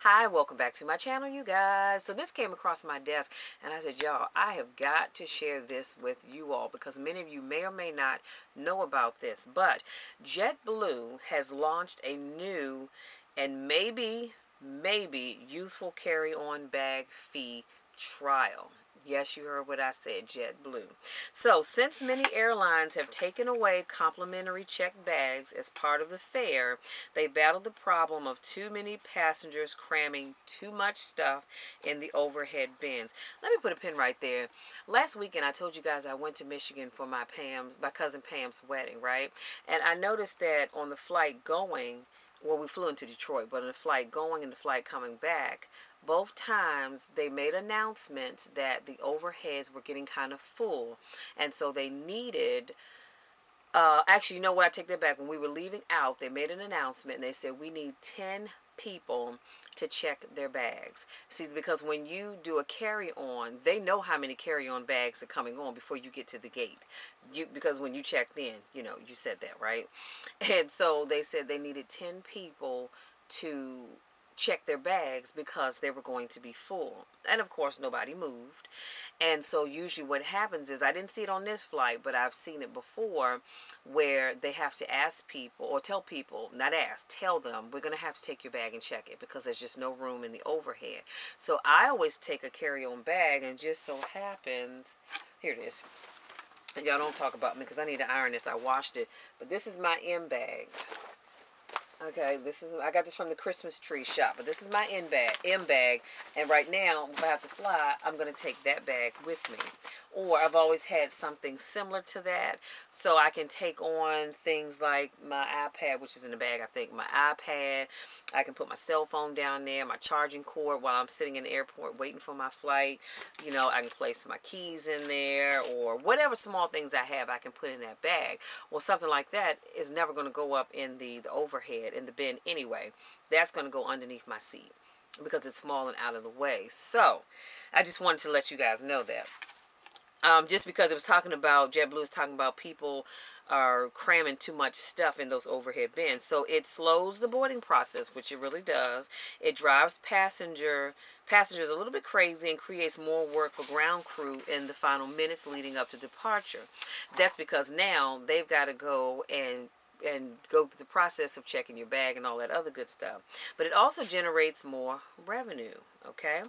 Hi, welcome back to my channel, you guys. So this came across my desk and I said, y'all, I have got to share this with you all because many of you may or may not know about this. But JetBlue has launched a new and maybe useful carry-on bag fee trial. Yes, you heard what I said, JetBlue. So, since many airlines have taken away complimentary checked bags as part of the fare, they battled the problem of too many passengers cramming too much stuff in the overhead bins. Let me put a pin right there. Last weekend, I told you guys I went to Michigan for my cousin Pam's wedding, right? And I noticed that on the flight going, well, we flew into Detroit, but on the flight going and the flight coming back, both times they made announcements that the overheads were getting kind of full. And so they needed, actually, you know what? I take that back. When we were leaving out, they made an announcement and they said we need 10 people to check their bags. See, because when you do a carry-on, they know how many carry-on bags are coming on before you get to the gate. Because when you checked in, you said that, right? And so they said they needed 10 people to check their bags because they were going to be full. And of course, nobody moved. And so usually what happens is, I didn't see it on this flight, but I've seen it before, where they have to ask people or tell people, not ask, tell them, we're going to have to take your bag and check it because there's just no room in the overhead. So I always take a carry-on bag, and just so happens, here it is. And y'all don't talk about me because I need to iron this. I washed it. But this is my M bag. Okay, I got this from the Christmas tree shop, but this is my M bag, and right now, if I have to fly, I'm going to take that bag with me. Or I've always had something similar to that, so I can take on things like my iPad, which is in the bag, I think, my iPad. I can put my cell phone down there, my charging cord while I'm sitting in the airport waiting for my flight. I can place my keys in there, or whatever small things I have, I can put in that bag. Well, something like that is never going to go up in the overhead, in the bin anyway. That's going to go underneath my seat because it's small and out of the way. So I just wanted to let you guys know that. Just because it was talking about, JetBlue is talking about people are cramming too much stuff in those overhead bins. So it slows the boarding process, which it really does. It drives passengers a little bit crazy and creates more work for ground crew in the final minutes leading up to departure. That's because now they've got to go and go through the process of checking your bag and all that other good stuff. But it also generates more revenue, okay?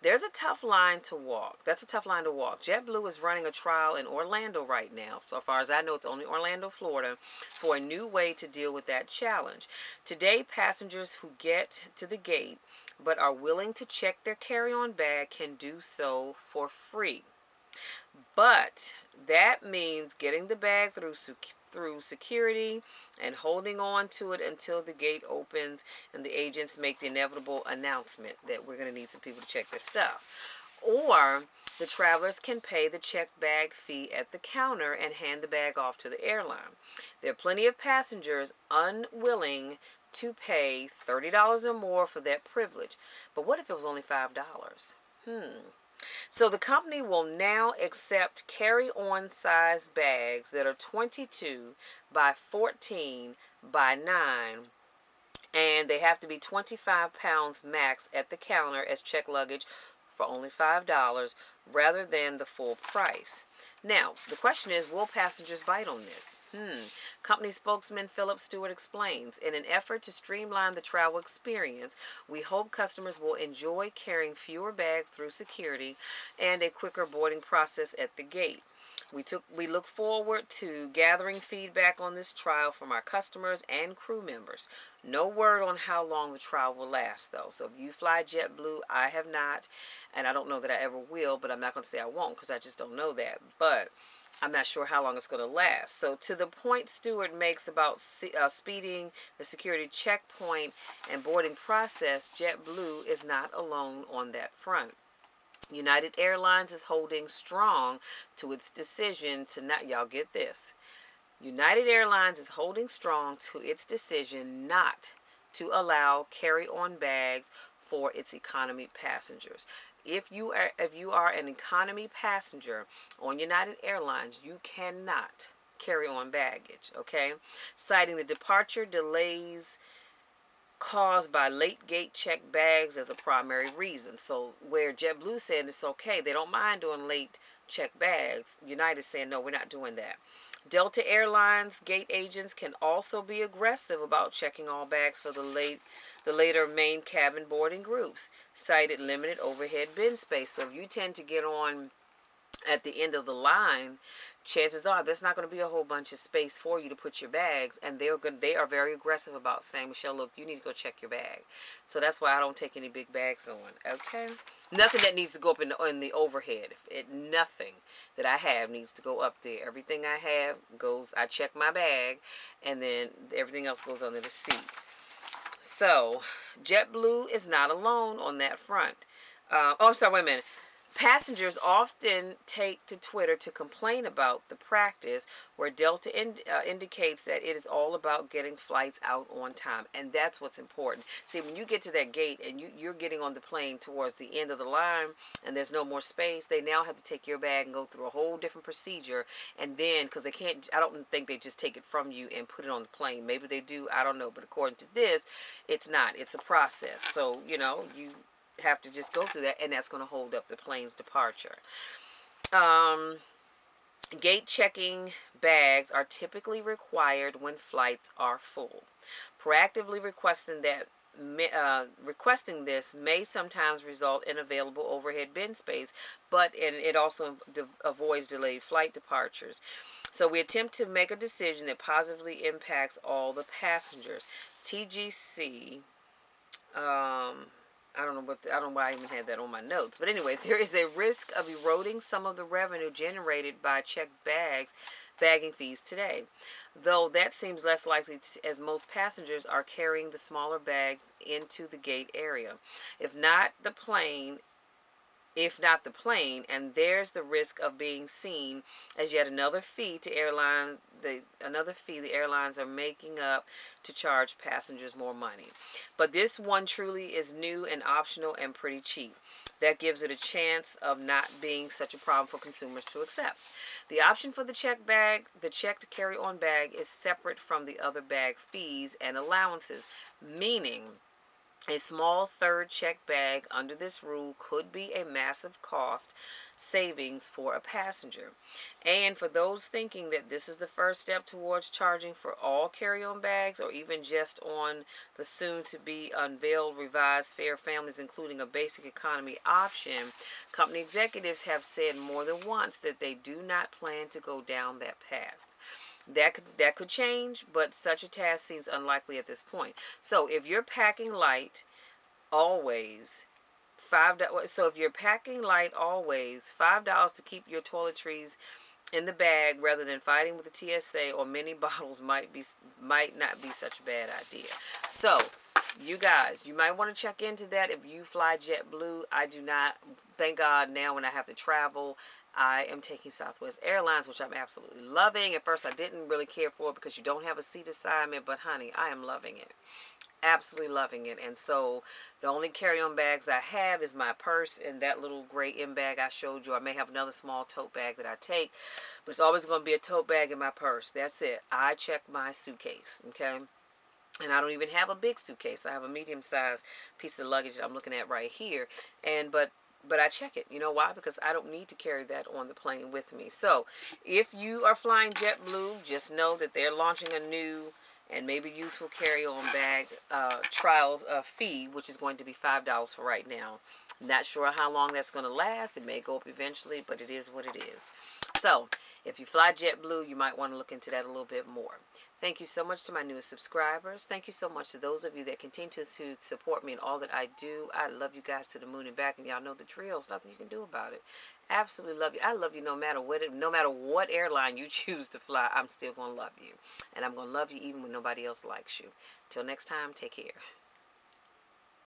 There's a tough line to walk. That's a tough line to walk. JetBlue is running a trial in Orlando right now. So far as I know, it's only Orlando, Florida, for a new way to deal with that challenge. Today, passengers who get to the gate but are willing to check their carry-on bag can do so for free. But that means getting the bag through security and holding on to it until the gate opens and the agents make the inevitable announcement that we're going to need some people to check their stuff. Or the travelers can pay the checked bag fee at the counter and hand the bag off to the airline. There are plenty of passengers unwilling to pay $30 or more for that privilege. But what if it was only $5? So the company will now accept carry-on size bags that are 22 by 14 by 9, and they have to be 25 pounds max at the counter as checked luggage for only $5 rather than the full price. Now, the question is, will passengers bite on this? Company spokesman Philip Stewart explains, in an effort to streamline the travel experience, we hope customers will enjoy carrying fewer bags through security and a quicker boarding process at the gate. We look forward to gathering feedback on this trial from our customers and crew members. No word on how long the trial will last, though. So if you fly JetBlue, I have not, and I don't know that I ever will, but I'm not going to say I won't because I just don't know that. But I'm not sure how long it's going to last. So to the point Stewart makes about speeding the security checkpoint and boarding process, JetBlue is not alone on that front. United Airlines is holding strong to its decision to not, y'all get this, United Airlines is holding strong to its decision not to allow carry-on bags for its economy passengers. If you are an economy passenger on United Airlines, you cannot carry on baggage, okay? Citing the departure delays caused by late gate check bags as a primary reason. So where JetBlue saying it's okay, they don't mind doing late check bags, United saying no, we're not doing that. Delta Airlines gate agents can also be aggressive about checking all bags for the later main cabin boarding groups, cited limited overhead bin space. So if you tend to get on at the end of the line, chances are there's not going to be a whole bunch of space for you to put your bags, and they are very aggressive about saying, Michelle, look, you need to go check your bag. So that's why I don't take any big bags on. Okay, nothing that needs to go up in the overhead. Nothing that I have needs to go up there. Everything I have goes. I check my bag, and then everything else goes under the seat. So JetBlue is not alone on that front. Oh, sorry, wait a minute. Passengers often take to Twitter to complain about the practice where Delta indicates that it is all about getting flights out on time. And that's what's important. See, when you get to that gate and you're getting on the plane towards the end of the line and there's no more space, they now have to take your bag and go through a whole different procedure. And then, because they can't, I don't think they just take it from you and put it on the plane. Maybe they do, I don't know. But according to this, it's not. It's a process. So, you have to just go through that, and that's going to hold up the plane's departure. Gate checking bags are typically required when flights are full. Proactively requesting this may sometimes result in available overhead bin space, but it also avoids delayed flight departures. So we attempt to make a decision that positively impacts all the passengers. TGC. I don't know why I even had that on my notes. But anyway, there is a risk of eroding some of the revenue generated by checked bagging fees today, though that seems less likely as most passengers are carrying the smaller bags into the gate area. If not the plane, and there's the risk of being seen as yet another fee to the airlines are making up to charge passengers more money. But this one truly is new and optional and pretty cheap. That gives it a chance of not being such a problem for consumers to accept. The option for the checked carry-on bag is separate from the other bag fees and allowances, meaning a small third check bag under this rule could be a massive cost savings for a passenger. And for those thinking that this is the first step towards charging for all carry-on bags, or even just on the soon-to-be unveiled revised fare families, including a basic economy option, company executives have said more than once that they do not plan to go down that path. That could change, but such a task seems unlikely at this point. So if you're packing light, always $5. So if you're packing light, always $5 to keep your toiletries in the bag rather than fighting with the TSA or many bottles might not be such a bad idea. So you guys, you might want to check into that if you fly JetBlue. I do not. Thank God now when I have to travel, I am taking Southwest Airlines, which I'm absolutely loving. At first, I didn't really care for it because you don't have a seat assignment, but honey, I am loving it. Absolutely loving it. And so the only carry-on bags I have is my purse and that little gray M bag I showed you. I may have another small tote bag that I take, but it's always going to be a tote bag in my purse. That's it. I check my suitcase, okay? And I don't even have a big suitcase. I have a medium-sized piece of luggage that I'm looking at right here. But I check it. You know why? Because I don't need to carry that on the plane with me. So if you are flying JetBlue, just know that they're launching a new and maybe useful carry-on bag trial fee, which is going to be $5 for right now. Not sure how long that's going to last. It may go up eventually, but it is what it is. So if you fly JetBlue, you might want to look into that a little bit more. Thank you so much to my newest subscribers. Thank you so much to those of you that continue to support me in all that I do. I love you guys to the moon and back, and y'all know the drill. There's nothing you can do about it. Absolutely love you. I love you no matter what airline you choose to fly. I'm still going to love you. And I'm going to love you even when nobody else likes you. Till next time, take care.